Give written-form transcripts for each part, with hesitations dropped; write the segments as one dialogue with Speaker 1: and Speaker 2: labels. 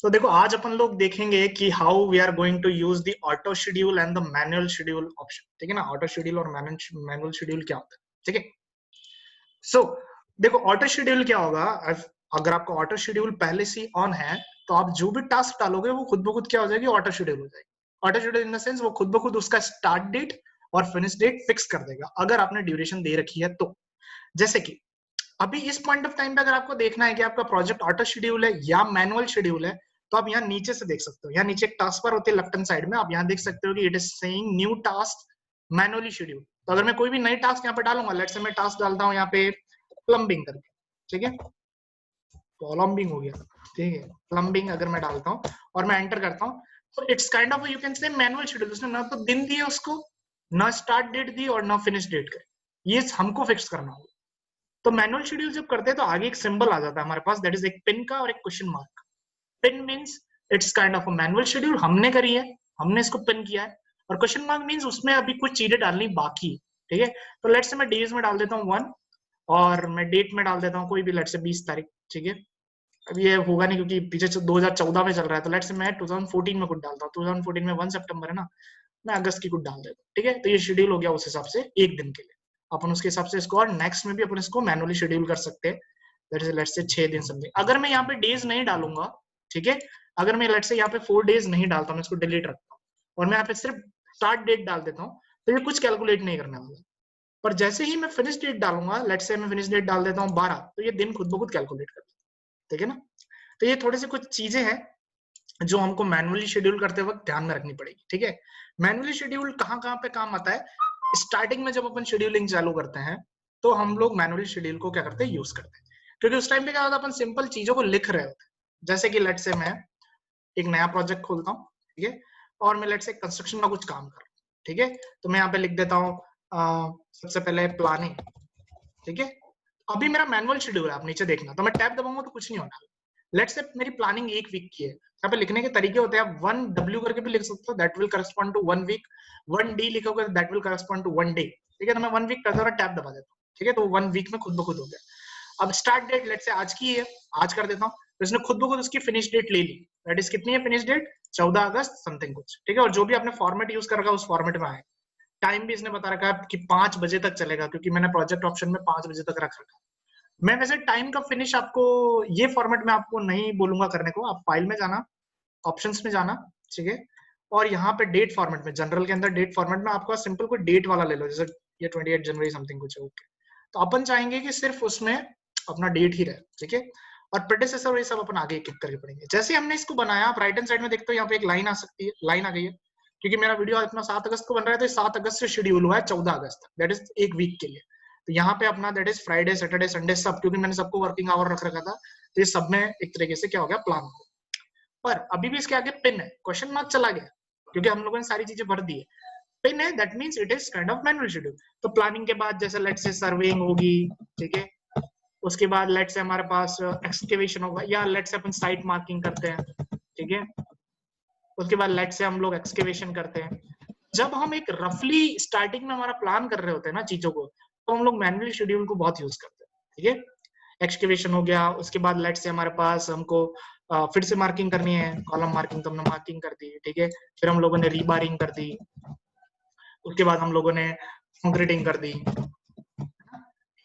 Speaker 1: तो देखो आज अपन लोग देखेंगे कि how we are going to use the auto schedule and the manual schedule option. ठीक है ना, ऑटो शेड्यूल और मैनुअल शेड्यूल क्या होता है। ठीक है, सो देखो ऑटो शेड्यूल क्या होगा। अगर आपका ऑटो शेड्यूल पहले से ऑन है तो आप जो भी टास्क डालोगे वो खुद ब खुद क्या हो जाएगी, ऑटो शेड्यूल हो जाएगी। Auto schedule in the sense वो खुद ब खुद उसका स्टार्ट डेट और फिनिश डेट फिक्स कर देगा अगर आपने ड्यूरेशन दे रखी है तो। जैसे कि अभी इस पॉइंट ऑफ टाइम पे अगर आपको देखना है कि आपका प्रोजेक्ट ऑटो शेड्यूल है या मैनुअल शेड्यूल है, तो आप यहाँ नीचे से देख सकते हो। यहाँ नीचे एक टास्क बार होती है लेफ्ट हैंड साइड में, आप यहाँ देख सकते हो कि it is saying new task manually schedule. तो अगर मैं कोई भी नई टास्क यहाँ पे डालूंगा, लेट्स से मैं टास्क डालता हूँ यहाँ पे प्लम्बिंग करके, ठीक है, प्लम्बिंग हो गया, ठीक है, प्लम्बिंग अगर मैं डालता हूँ और मैं एंटर करता हूँ, तो it's kind of you can say manual schedule. उसने ना तो दिन दिया उसको, ना स्टार्ट डेट दी और ना फिनिश डेट करे, ये हमको फिक्स करना होगा। तो मैनुअल शेड्यूल जब करते हैं तो आगे एक सिंबल आ जाता है हमारे पास, दैट इज एक पिन का और एक question mark. Pin means it's kind of a manual schedule, हमने करी है, हमने इसको पिन किया है। और क्वेश्चन मार्क मींस उसमें अभी कुछ चीजें डालनी बाकी है। ठीक है, तो लेट्स से मैं डेज में डाल देता हूँ 1 और मैं डेट में डाल देता हूँ कोई भी, लेट्स से 20 तारीख। ठीक है, अब ये होगा नहीं क्योंकि पीछे 2014 में चल रहा है, तो लेट्स से मैं 2014 में कुछ डालता हूँ। 2014 में 1 सितंबर है ना, मैं अगस्त की कुछ डाल देता हूँ। ठीक है, तो ये शेड्यूल हो गया उस हिसाब से एक दिन के लिए। अपन उसके हिसाब से इसको, और नेक्स्ट में भी अपन इसको मैनुअली शेड्यूल कर सकते हैं। लेट्स से 6 दिन समथिंग। अगर मैं यहाँ पे डेज नहीं डालूंगा, ठीक है, अगर मैं लेट्स से यहाँ पे 4 डेज नहीं डालता, मैं इसको डिलीट रखता हूँ और मैं यहाँ पे सिर्फ स्टार्ट डेट डाल देता हूँ, तो ये कुछ कैलकुलेट नहीं करने वाला। पर जैसे ही मैं फिनिश डेट डालूंगा, लेट्स से मैं फिनिश डेट डाल देता हूँ 12, तो ये दिन खुद ब खुद कैलकुलेट कर देता है। ठीक है ना, तो ये थोड़ी सी कुछ चीजें हैं जो हमको मैनुअली शेड्यूल करते वक्त ध्यान में रखनी पड़ेगी। ठीक है, मैनुअली शेड्यूल कहाँ कहाँ पे काम आता है। स्टार्टिंग में जब अपन शेड्यूलिंग चालू करते हैं तो हम लोग मैनुअली शेड्यूल को क्या करते हैं, यूज करते हैं, क्योंकि उस टाइम पे क्या होता है, अपन सिंपल चीजों को लिख रहे होते हैं। जैसे कि लेट से मैं एक नया प्रोजेक्ट खोलता हूँ, ठीक है, और मैं लेट से कंस्ट्रक्शन का कुछ काम कर रहा हूँ। ठीक है, तो मैं यहाँ पे लिख देता हूँ सबसे पहले प्लानिंग। ठीक है, अभी मेरा मैनुअल शेड्यूल है, आप नीचे देखना, तो मैं टैब दबाऊंगा तो कुछ नहीं होना। लेट्स से मेरी प्लानिंग 1 वीक की है, यहाँ पे लिखने के तरीके होते हैं, आप 1W करके भी लिख सकते हो, that will correspond to 1 week. 1D लिखोगे that will correspond to 1 day. ठीक है, तो मैं 1 वीक करता हूँ, टैब दबा देता हूँ। ठीक है, तो 1 वीक में खुद ब खुद हो गया। अब स्टार्ट डेट लेट से आज की है, आज कर देता हूँ, तो इसने खुद ब खुद उसकी फिनिश डेट ले ली। दैट इज कितनी है फिनिश डेट, 14 अगस्त समथिंग कुछ। ठीक है, और जो भी आपने फॉर्मेट यूज कर रखा उस फॉर्मेट में आए। टाइम भी इसने बता रखा है कि 5 बजे तक चलेगा, क्योंकि मैंने प्रोजेक्ट ऑप्शन में 5 बजे तक रख रखा। मैं वैसे टाइम का फिनिश आपको ये फॉर्मेट में आपको नहीं बोलूंगा करने को, आप फाइल में जाना, ऑप्शंस में जाना, ठीक है, और यहाँ पे डेट फॉर्मेट में, जनरल के अंदर डेट फॉर्मेट में आपका सिंपल कोई डेट वाला ले लो, जैसे ये 28 जनवरी समथिंग कुछ है। ओके, तो अपन चाहेंगे कि सिर्फ उसमें अपना डेट ही रहे। ठीक है, और प्रेडिसेसर ये सब अपन आगे एक एक करके पढ़ेंगे। जैसे हमने इसको बनाया, आप राइट हैंड साइड में देखते हो यहाँ पे एक लाइन आ सकती है, लाइन आ गई है, क्योंकि मेरा वीडियो अपना 7 अगस्त को बन रहा है, तो 7 अगस्त से शेड्यूल हुआ है 14 अगस्त तक, दैट इज एक वीक के लिए। तो यहाँ पे अपना that is Friday Saturday Sunday सब, क्योंकि मैंने सबको वर्किंग आवर रख रखा था, तो ये सब में एक तरीके से क्या हो गया, प्लान हो। पर अभी भी इसके आगे पिन है, क्वेश्चन मार्क चला गया, क्योंकि हम लोगों ने सारी चीजें भर दी है। पिन है, that means it is kind of manual schedule. तो प्लानिंग के बाद जैसे लेट्स से सर्वेइंग होगी, ठीक है, उसके बाद लेट्स से हमारे पास एक्सकेवेशन होगा, या let's say upon site marking करते हैं। ठीक है, उसके बाद लेट्स से हम लोग एक्सकेवेशन करते हैं। जब हम एक रफली स्टार्टिंग में हमारा प्लान कर रहे होते हैं ना चीजों को, तो हम लोग मैनुअली शेड्यूल को बहुत यूज करते हैं। ठीक है, एक्सकेवेशन हो गया, उसके बाद लेट्स से हमारे पास हमको फिर से मार्किंग करनी है, कॉलम मार्किंग तो हमने मार्किंग कर दी। ठीक है, फिर हम लोगों ने रीबारिंग कर दी, उसके बाद हम लोगों ने कंक्रीटिंग कर दी।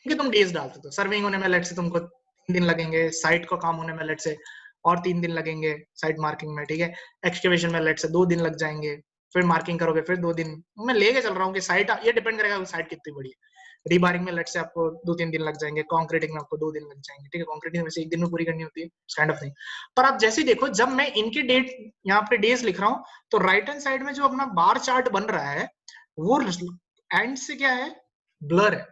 Speaker 1: कि तुम डेज डालते हो, सर्विंग होने में लेट से तुमको 3 दिन लगेंगे, साइट का काम होने में लेट से और 3 दिन लगेंगे साइट मार्किंग में। ठीक है, एक्सकेवेशन में लेट से 2 दिन लग जाएंगे, फिर मार्किंग करोगे फिर 2 दिन। मैं लेके चल रहा हूँ कि साइट, ये डिपेंड करेगा साइट कितनी बड़ी है। रीबारिंग में लेट से आपको 2-3 दिन लग जाएंगे, कॉन्क्रीटिंग में आपको 2 दिन लग जाएंगे। ठीक है, कॉन्क्रीटिंग में से 1 दिन में पूरी करनी होती है, काइंड ऑफ थिंग। पर आप जैसे देखो, जब मैं इनकी डेट यहाँ पे डेज लिख रहा हूँ, तो राइट हैंड साइड में जो अपना बार चार्ट बन रहा है वो एंड से क्या है, ब्लर है।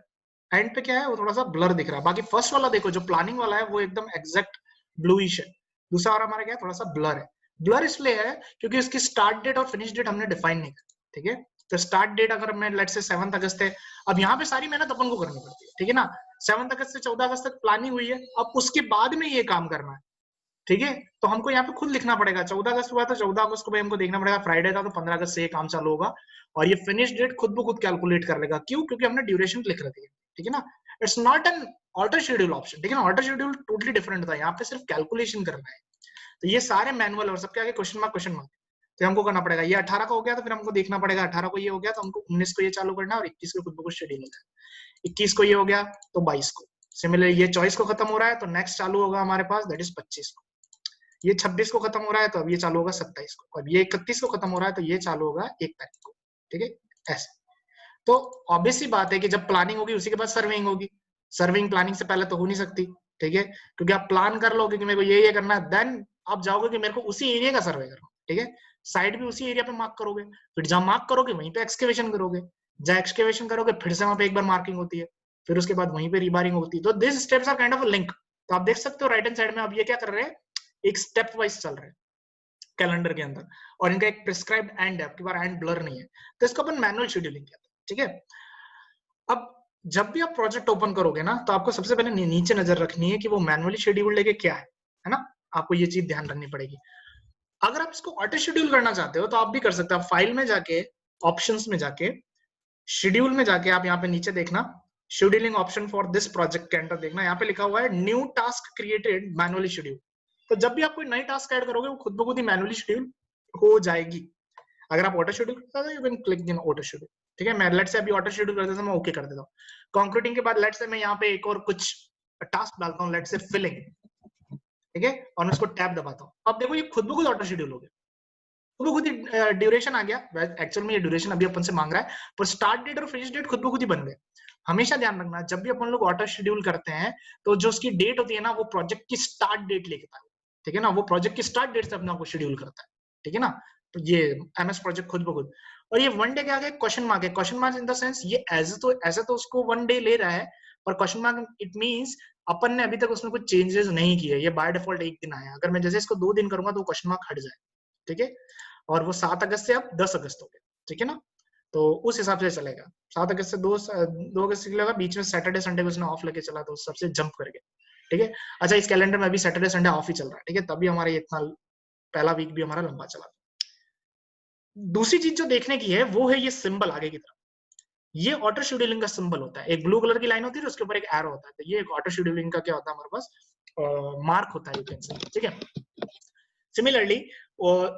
Speaker 1: एंड पे क्या है, वो थोड़ा सा ब्लर दिख रहा है। बाकी फर्स्ट वाला देखो जो प्लानिंग वाला है वो एकदम एग्जैक्ट ब्लूइश है। दूसरा वाला हमारा क्या है, थोड़ा सा ब्लर है। ब्लर इसलिए है क्योंकि इसकी स्टार्ट डेट और फिनिश डेट हमने डिफाइन नहीं करी। ठीक है, तो स्टार्ट डेट अगर मैं लेट से 7 अगस्त है, अब यहाँ पे सारी मेहनत अपन को करनी पड़ती है। ठीक है ना, 7 अगस्त से 14 अगस्त तक प्लानिंग हुई है, अब उसके बाद में ये काम करना है। ठीक है, तो हमको यहाँ पे खुद लिखना पड़ेगा। 14 अगस्त हुआ तो 14 अगस्त को भी हमको देखना पड़ेगा, फ्राइडे था तो 15 अगस्त से ये काम चालू होगा, और ये फिनिश डेट खुद ब खुद कैलकुलेट कर लेगा। क्यों, क्योंकि हमने ड्यूरेशन लिख रखी है। ठीक है ना, it's not an auto schedule option. ठीक है ना, ऑटो शेड्यूल टोटली डिफरेंट था, यहाँ पे सिर्फ कैलकुलेशन करना है। तो ये सारे मैनुअल और सबके आगे क्वेश्चन मार्क, तो हमको करना पड़ेगा। ये 18 का हो गया तो फिर हमको देखना पड़ेगा 18 को ये हो गया तो हमको 19 को ये चालू करना है और 21 को खुद ब खुद शेड्यूल होता है। 21 को ये हो गया तो 22 को, सिमिलरली ये 24 को खत्म हो रहा है तो नेक्स्ट चालू होगा हमारे पास दैट इज 25 को। ये 26 को खत्म हो रहा है तो अब ये चालू होगा 27 को। अब ये 31 को खत्म हो रहा है तो ये चालू होगा 1 तारीख को। ठीक है, ऐसे। तो ऑब्वियस सी बात है कि जब प्लानिंग होगी उसी के बाद सर्विंग होगी। सर्विंग प्लानिंग से पहले तो हो नहीं सकती। ठीक है, क्योंकि आप प्लान कर लोगे कि मेरे को ये करना है, देन आप जाओगे कि मेरे को उसी एरिया का सर्वे करना। ठीक है, साइड भी उसी एरिया पे मार्क करोगे, फिर जहां मार्क करोगे वहीं पे एक्सकेवेशन करोगे, जहां एक्सकेवेशन करोगे फिर से वहां पे एक बार मार्किंग होती है, फिर उसके बाद वहीं पे रिबारिंग होती है। तो this steps are kind of a link. तो आप देख सकते हो राइट हैंड साइड में अब ये क्या कर रहे हैं, एक स्टेप वाइज चल रहे हैं कैलेंडर के अंदर, और इनका एक प्रिस्क्राइब्ड एंड है, आपके पास एंड ब्लर नहीं है, तो इसको अपन मैनुअल शेड्यूलिंग कहते हैं। ठीक है, अब जब भी आप प्रोजेक्ट ओपन करोगे ना तो आपको सबसे पहले नीचे नजर रखनी है कि वो मैनुअली शेड्यूल लेके क्या है ना, आपको ये चीज ध्यान रखनी पड़ेगी। अगर आप इसको ऑटो शेड्यूल करना चाहते हो तो आप भी कर सकते हो। फाइल में जाके, ऑप्शंस में जाके, शेड्यूल में जाके आप यहाँ पे नीचे देखना, scheduling option for this project के अंदर देखना, यहाँ पे लिखा हुआ है new task created manually schedule. तो जब भी आप कोई नई टास्क ऐड करोगे वो खुद ब खुद ही मैनुअली शेड्यूल हो जाएगी। अगर आप ऑटो शेड्यूल करते हो you can click in auto schedule. ठीक है, मैं लेट से अभी ऑटो शेड्यूल कर देता हूं, मैं ओके कर देता हूँ। कंक्रीटिंग के बाद लेट से मैं यहाँ पे एक और कुछ टास्क डालता हूँ, लेट से फिलिंग। ठीक है, और मैं उसको टैब दबाता हूँ। अब देखो ये खुद ब खुद ऑटो शेड्यूल हो गया, खुद ब खुद ही ड्यूरेशन आ गया। एक्चुअल में ये ड्यूरेशन अभी अपन से मांग रहा है, पर स्टार्ट डेट और फिनिश डेट खुद ब खुद ही बन गए। हमेशा ध्यान रखना जब भी अपन लोग ऑटो शेड्यूल करते हैं तो जो उसकी डेट होती है ना वो प्रोजेक्ट की स्टार्ट डेट लिखता है। ठीक है ना, वो प्रोजेक्ट की स्टार्ट डेट से अपने आप को शेड्यूल करता है। ठीक है ना, तो ये एमएस प्रोजेक्ट खुद ब खुद। और ये वन डे के आगे क्वेश्चन मार्क है, question mark in the sense ये ऐसे तो उसको वन डे ले रहा है, पर क्वेश्चन मार्क इट मींस अपन ने अभी तक उसमें कुछ चेंजेस नहीं किए, ये बाय डिफॉल्ट एक दिन आया। अगर मैं जैसे इसको 2 दिन करूंगा तो क्वेश्चन मार्क हट जाए। ठीक है, और वो 7 अगस्त से अब 10 अगस्त हो गया। ठीक है ना, तो उस हिसाब से चलेगा। 7 अगस्त से 2 अगस्त के लिए बीच में सैटरडे संडे को उसने ऑफ लेके चला तो सबसे जंप करके। ठीक है, अच्छा इस कैलेंडर में अभी सैटरडे संडे ऑफ ही चल रहा है। ठीक है, तभी हमारा इतना पहला वीक भी हमारा लंबा चला। दूसरी चीज जो देखने की है वो है ये सिंबल आगे की तरफ, ये ऑटो शेड्यूलिंग का सिंबल होता है। एक ब्लू कलर की लाइन होती है उसके ऊपर एक एरो होता है, तो ये एक ऑटो शेड्यूलिंग का क्या होता है हमारे पास मार्क होता है, यू कैन से। ठीक है, सिमिलरली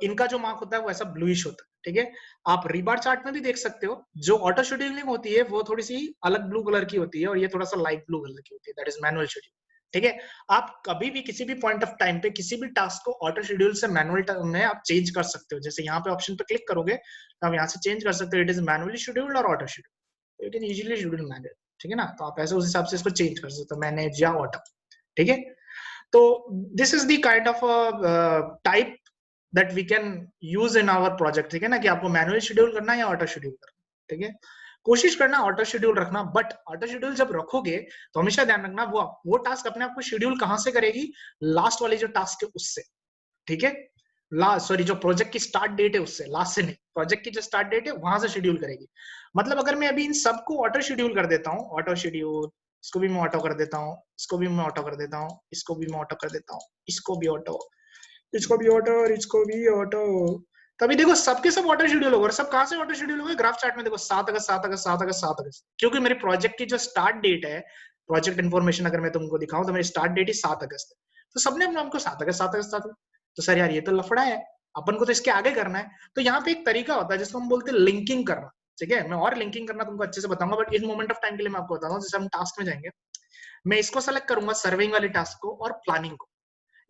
Speaker 1: इनका जो मार्क होता है वो ऐसा ब्लूइश होता है। ठीक है, आप रीबार चार्ट में भी देख सकते हो, जो ऑटो शेड्यूलिंग होती है वो थोड़ी सी अलग ब्लू कलर की होती है और ये थोड़ा सा लाइट ब्लू कलर की होती है, दैट इज मैनुअल शेड्यूल। ठीक है, आप कभी भी किसी भी पॉइंट ऑफ टाइम पे किसी भी टास्क को ऑटो शेड्यूल से मैनुअल में आप चेंज कर सकते हो। जैसे यहाँ पे ऑप्शन पे क्लिक करोगे तो आप यहाँ से चेंज कर सकते हो, इट इज मैनुअली शेड्यूल्ड और auto schedule, it is easily schedule manual. ठीक है ना, तो आप ऐसे उस हिसाब से इसको चेंज कर सकते हो, मैनेज या ऑटो। ठीक है, तो this is the kind of type that we can use in our project। ठीक है ना, कि आपको मैनुअल शेड्यूल करना है या ऑटो शेड्यूल करना। ठीक है, कोशिश करना ऑटो शेड्यूल रखना, बट ऑटो शेड्यूल जब रखोगे तो हमेशा ध्यान रखना वो टास्क अपने आप को शेड्यूल कहां से करेगी, लास्ट वाली जो टास्क है उससे। ठीक है, लास्ट सॉरी जो प्रोजेक्ट की स्टार्ट डेट है उससे, लास्ट से नहीं, प्रोजेक्ट की जो स्टार्ट डेट है वहां से शेड्यूल करेगी। मतलब अगर मैं अभी इन सबको ऑटो शेड्यूल कर देता हूँ, ऑटो शेड्यूल, इसको भी मैं ऑटो कर देता हूँ, इसको भी मैं ऑटो कर देता हूँ, इसको भी मैं ऑटो कर देता हूँ, इसको भी ऑटो, इसको भी ऑटो और इसको भी ऑटो, तभी देखो सबके सब ऑटो शेड्यूल होगा। और सब कहां से ऑटो शेड्यूल होगा, ग्राफ चार्ट में देखो 7 अगस्त 7 अगस्त 7 अगस्त 7 अगस्त, क्योंकि मेरे प्रोजेक्ट की जो स्टार्ट डेट है, प्रोजेक्ट इन्फॉर्मेशन अगर मैं तुमको दिखाऊं तो मेरी स्टार्ट डेट ही 7 अगस्त है, तो सबने अपने हमको 7 अगस्त 7 अगस्त 7 अगस्त, तो सर यार ये तो लफड़ा है, अपन को तो इसके आगे करना है। तो यहाँ पे एक तरीका होता है जिसको हम बोलते हैं लिंकिंग करना। ठीक है, मैं और लिंकिंग करना तुमको अच्छे से बताऊंगा, बट इस मोमेंट ऑफ टाइम के लिए मैं आपको बताऊंगा। जैसे हम टास्क में जाएंगे, मैं इसको सेलेक्ट करूंगा सर्विंग वाली टास्क को और प्लानिंग को,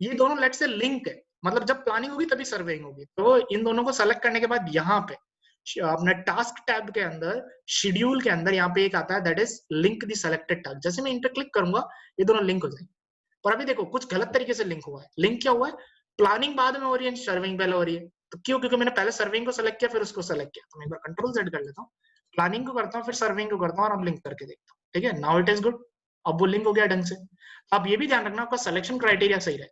Speaker 1: ये दोनों लेट से लिंक है, मतलब जब प्लानिंग होगी तभी सर्वेइंग होगी। तो इन दोनों को सेलेक्ट करने के बाद यहाँ पे अपने टास्क टैब के अंदर शेड्यूल के अंदर यहाँ पे एक आता है that is link the selected task. जैसे मैं इन पे क्लिक करूंगा ये दोनों लिंक हो जाएंगे, पर अभी देखो कुछ गलत तरीके से लिंक हुआ है। लिंक क्या हुआ है, प्लानिंग बाद में हो रही है, सर्विंग पहले हो रही है। तो क्यों, क्योंकि मैंने पहले सर्विंग को सेलेक्ट किया फिर उसको सेलेक्ट किया। तो मैं एक बार कंट्रोल Z कर लेता हूँ, प्लानिंग को करता हूँ फिर सर्विंग को करता हूँ और अब लिंक करके देखता हूँ। ठीक है, नाउ इट इज गुड, अब वो लिंक हो गया ढंग से। आप ये भी ध्यान रखना आपका सिलेक्शन क्राइटेरिया सही रहे।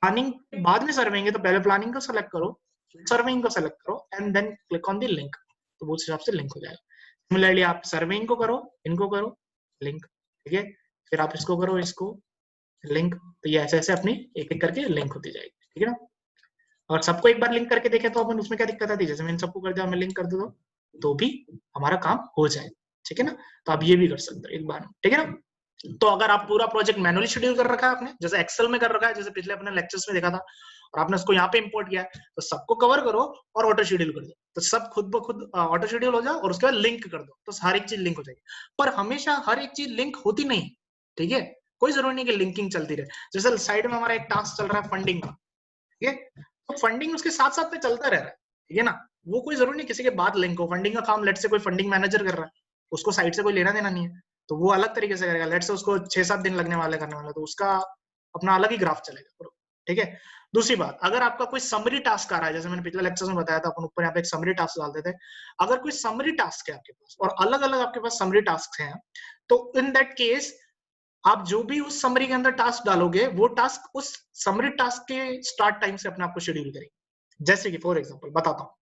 Speaker 1: प्लानिंग के बाद में सर्विंग है तो पहले प्लानिंग को सेलेक्ट करो, सर्विंग को सेलेक्ट करो and then click on the link, तो उस हिसाब से लिंक हो जाएगा। सिमिलरली आप सर्विंग को करो, इनको करो लिंक, ठीक है, फिर आप इसको करो, इसको लिंक, तो ये ऐसे ऐसे अपनी एक एक करके लिंक होती जाएगी। ठीक है ना, और सबको एक बार लिंक करके देखें तो अपन उसमें क्या दिक्कत आती है, जैसे मैंने सबको कर दिया, मैं लिंक कर दूं तो भी हमारा काम हो जाए। ठीक है ना, तो आप ये भी कर सकते हो एक बार। ठीक है ना, तो अगर आप पूरा प्रोजेक्ट मैनुअली शेड्यूल कर रखा है आपने, जैसे एक्सेल में कर रखा है, जैसे पिछले अपने लेक्चर्स में देखा था, और आपने उसको यहाँ पे इंपोर्ट किया है, तो सबको कवर करो और ऑटो शेड्यूल कर दो, तो सब खुद ब खुद ऑटो शेड्यूल हो जाओ, और उसके बाद लिंक कर दो, तो हर एक चीज लिंक हो जाएगी। पर हमेशा हर एक चीज लिंक होती नहीं, ठीक है, कोई जरूरी नहीं कि लिंकिंग चलती रहे। जैसे साइड में हमारा एक टास्क चल रहा है फंडिंग का, ठीक है, तो फंडिंग उसके साथ साथ में चलता रह रहा है, ठीक है ना, वो कोई जरूरी नहीं किसी के बाद लिंक हो। फंडिंग का काम लेट से कोई फंडिंग मैनेजर कर रहा है, उसको साइड से कोई लेना देना नहीं है, तो वो अलग तरीके से करेगा। लेट से उसको 6-7 दिन लगने वाले करने वाले, तो उसका अपना अलग ही ग्राफ चलेगा, ठीक है। दूसरी बात, अगर आपका कोई समरी टास्क आ रहा है, जैसे मैंने पिछले लेक्चर में बताया था, अपन ऊपर यहाँ पे एक समरी टास्क डालते थे, अगर कोई समरी टास्क है आपके पास और अलग अलग आपके पास समरी टास्क हैं, तो इन दैट केस आप जो भी उस समरी के अंदर टास्क डालोगे, वो टास्क उस समरी टास्क के स्टार्ट टाइम से अपने आप को शेड्यूल करेंगे। जैसे कि फॉर एग्जांपल बताता हूँ,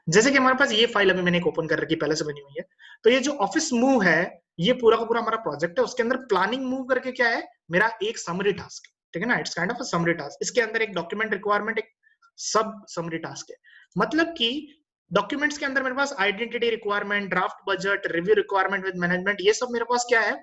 Speaker 1: जैसे कि हमारे पास ये फाइल अभी मैंने एक ओपन कर रखी, पहले से बनी हुई है, तो ये जो ऑफिस मूव है, ये पूरा का पूरा हमारा प्रोजेक्ट है, उसके अंदर प्लानिंग मूव करके क्या है, मेरा एक समरी टास्क है, ठीक है ना, it's kind of a summary task. इसके अंदर एक डॉक्यूमेंट रिक्वायरमेंट, एक सब समरी टास्क है, मतलब कि डॉक्यूमेंट्स के अंदर मेरे पास identity requirement, draft budget, review requirement with management, ये सब मेरे पास क्या है,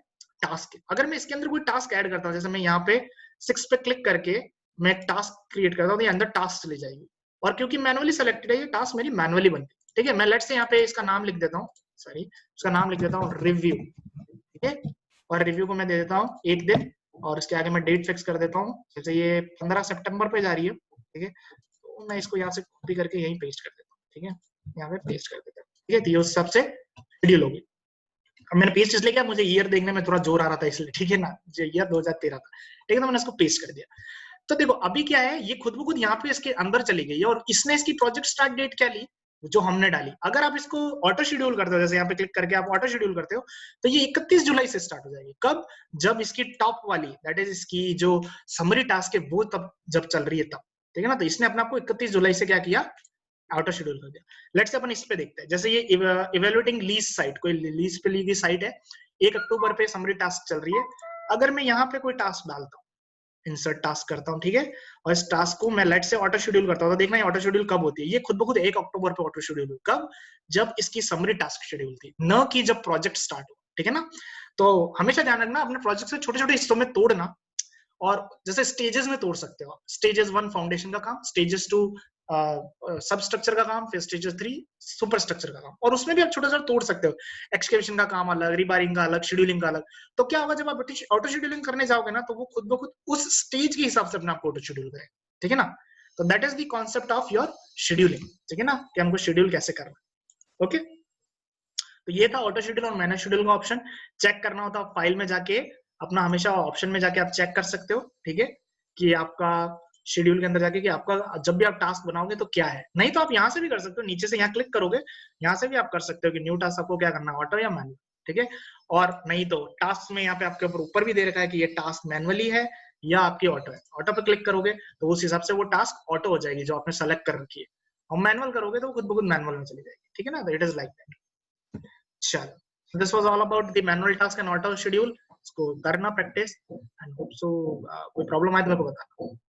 Speaker 1: टास्क है। अगर मैं इसके अंदर कोई टास्क ऐड करता हूँ, जैसे मैं यहाँ पे 6 पे क्लिक करके मैं एक टास्क क्रिएट करता हूँ, तो ये अंदर टास्क चली जाएगी, और क्योंकि मैनुअली सेलेक्टेड है, ये टास्क मेरी मैनुअली बनती है, ठीक है। मैं लेट से यहाँ पे इसका नाम लिख देता हूँ, सॉरी इसका नाम लिख देता हूँ रिव्यू, ठीक है, और रिव्यू को मैं दे देता हूँ 1 दिन, और इसके आगे मैं डेट फिक्स कर देता हूँ, जैसे ये 15 सितंबर पे जा रही है, ठीक है, तो मैं इसको यहाँ से कॉपी करके यहीं पेस्ट कर देता हूँ, ठीक है, यहाँ पे पेस्ट कर देता हूँ, ठीक है, तो ये उस सबसे शेड्यूल होगी। अब मैंने पेस्ट इसलिए किया, मुझे ईयर देखने में थोड़ा जोर आ रहा था इसलिए, ठीक है ना, जो ईयर 2013 था, ठीक है, तो मैंने इसको पेस्ट कर दिया। तो देखो अभी क्या है, ये खुद ब खुद यहाँ पे इसके अंदर चली गई है, और इसने इसकी प्रोजेक्ट स्टार्ट डेट क्या ली, जो हमने डाली। अगर आप इसको ऑटो शेड्यूल करते हो, जैसे यहाँ पे क्लिक करके आप ऑटो शेड्यूल करते हो, तो ये 31 जुलाई से स्टार्ट हो जाएगी। कब? जब इसकी टॉप वाली, दैट इज इसकी जो समरी टास्क है, वो तब जब चल रही है तब, ठीक है ना। तो इसने अपने आपको 31 जुलाई से क्या किया, ऑटो शेड्यूल कर दिया। लेट्स से अपन इस पे देखते हैं, जैसे ये इवेल्युएटिंग लीज साइट, कोई लीज पे ली गई साइट है, 1 अक्टूबर पे समरी टास्क चल रही है। अगर मैं यहाँ पे कोई टास्क डालता हूँ, इंसर्ट टास्क करता हूँ, ठीक है, और इस टास्क को मैं लेट से ऑटो शेड्यूल करता हूँ, तो देखना ये ऑटो शेड्यूल कब होती है, ये खुद ब खुद 1 अक्टूबर पे ऑटो शेड्यूल हुई। कब? जब इसकी समरी टास्क शेड्यूल थी, न कि जब प्रोजेक्ट स्टार्ट हो, ठीक है ना। तो हमेशा ध्यान रखना, अपने प्रोजेक्ट से छोटे छोटे हिस्सों में तोड़ना, और जैसे स्टेजेस में तोड़ सकते हो। स्टेजेस 1 फाउंडेशन का काम, स्टेजेस 2 सब स्ट्रक्चर का काम, फिर स्टेजेस 3 सुपर स्ट्रक्चर का काम, और उसमें भी आप छोटा छोटा तोड़ सकते हो। एक्सकेवेशन का काम अलग, रिबारिंग का अलग, शेड्यूलिंग का अलग। तो क्या होगा, जब आप ऑटो शेड्यूलिंग करने जाओगे ना, तो वो खुद ब खुद उस स्टेज के हिसाब से अपने आपको ऑटो शेड्यूल करेगा, ठीक है ना। तो that is the concept of your scheduling, ठीक है ना, कि हमको शेड्यूल कैसे करना है। ओके, तो ये था ऑटो शेड्यूल और मैनेज शेड्यूल का ऑप्शन। चेक करना होता है फाइल में जाके, अपना हमेशा ऑप्शन में जाके आप चेक कर सकते हो, ठीक है, कि आपका शेड्यूल के अंदर जाके कि आपका जब भी आप टास्क बनाओगे तो क्या है। नहीं तो आप यहाँ से भी कर सकते हो, नीचे से यहाँ क्लिक करोगे, यहाँ से भी आप कर सकते हो कि न्यू टास्क आपको क्या करना है, ऑटो या मैनुअल, ठीक है। और नहीं तो टास्क में यहाँ पे आपके ऊपर भी दे रखा है कि ये टास्क मैनुअली है या आपकी ऑटो है। ऑटो पे क्लिक करोगे तो उस हिसाब से वो टास्क ऑटो हो जाएगी जो आपने सेलेक्ट कर रखी है, और मैनुअल करोगे तो वो खुद ब खुद मैनुअल में चली जाएगी, ठीक है ना। It is like that. चलो, so this was all about the manual task and auto schedule. इसको करना प्रैक्टिस, एंड होप सो कोई प्रॉब्लम आए तो मेरे को बताना।